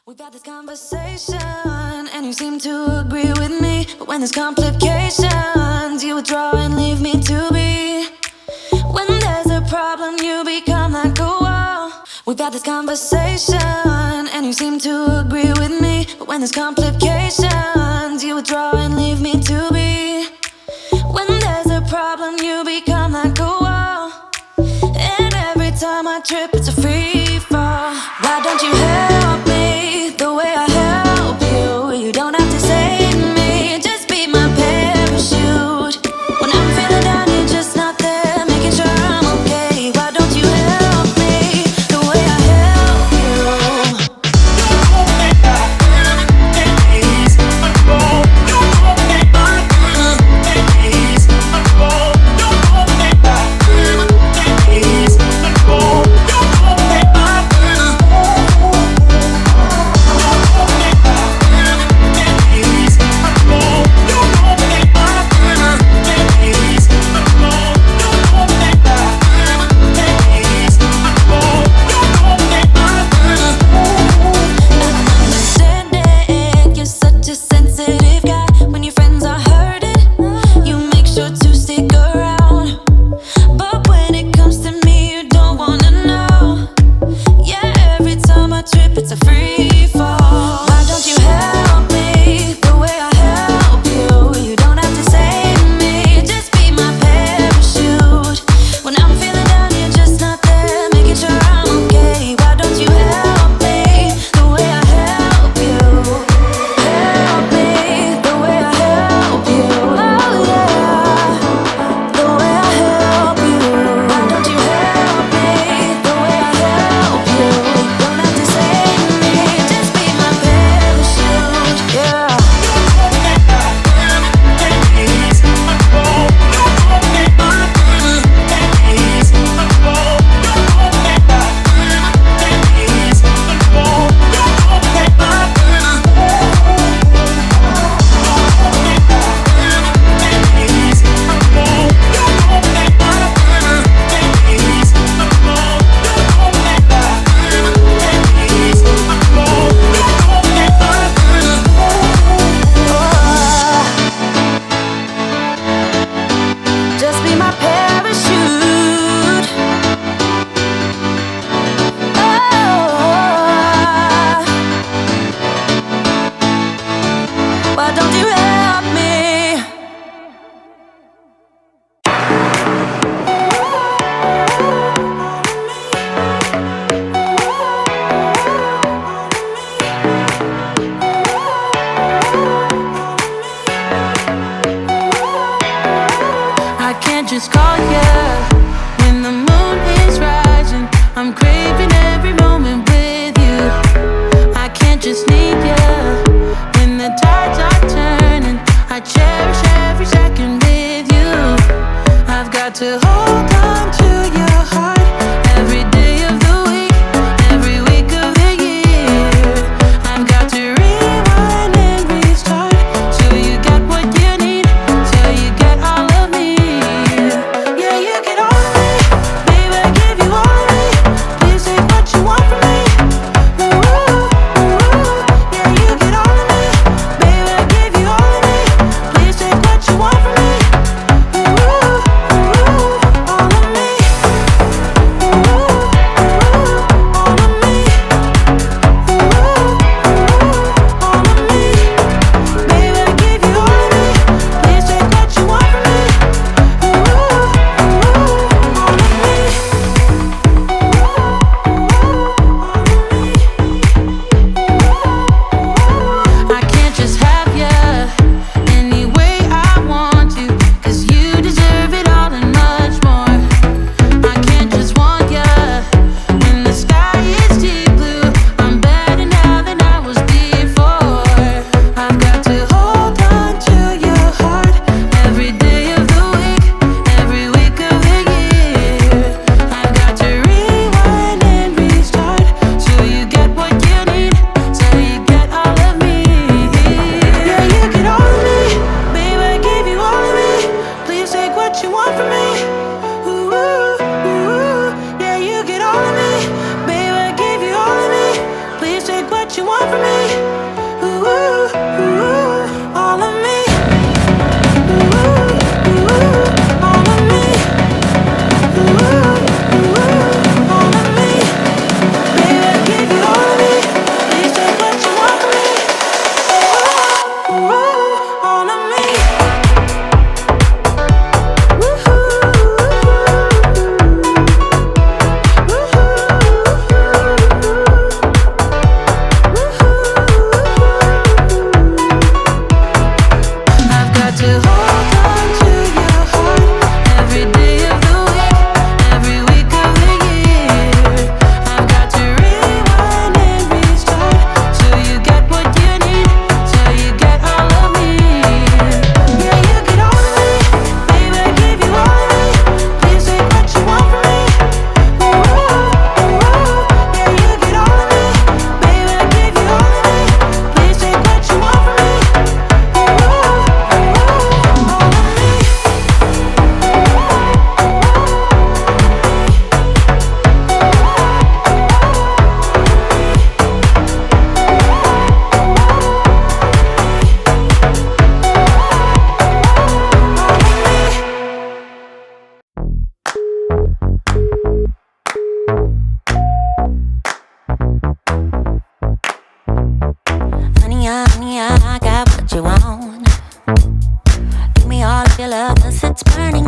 We've had this conversation, and you seem to agree with me. But when there's complications, you withdraw and leave me to be. When there's a problem, you become like a wall. We've had this conversation, and you seem to agree with me. But when there's complications, you withdraw and leave me to be. When there's a problem, you become like a wall. And every time I trip, it's a free fall. Why don't you help me the way I help you? You don't have to save me, just be my parachute. When I'm feeling down, you're just not there, making sure I'm okay. Why don't you help me the way I help you? It's a free fall. Why don't you help me the way I help you? You don't have to save me, just be my parachute. When I'm feeling down, you're just not there, making sure I'm okay. Why don't you help me the way I help you? Help me the way I help you. Oh yeah, the way I help you. Why don't you help me the way I help you? You don't have to save me. you want from me. Ooh, ooh, all of me. Ooh, ooh, all of me. Ooh, ooh, all of me. Baby, I give you all of me. Please take what you want from me. Ooh, ooh, all of me. I've got to hold on to your heart every day of the week, every week of the year. I've got to rewind and restart till you get what you need, till you get all of me. Yeah, you get all of me, baby, I give you all of me. Please take what you want from me. Ooh, ooh, yeah, you get all of me, baby, I give you all of me. Please take what you want from me. Honey, I got what you want. Give me all of your love, 'cause it's burning.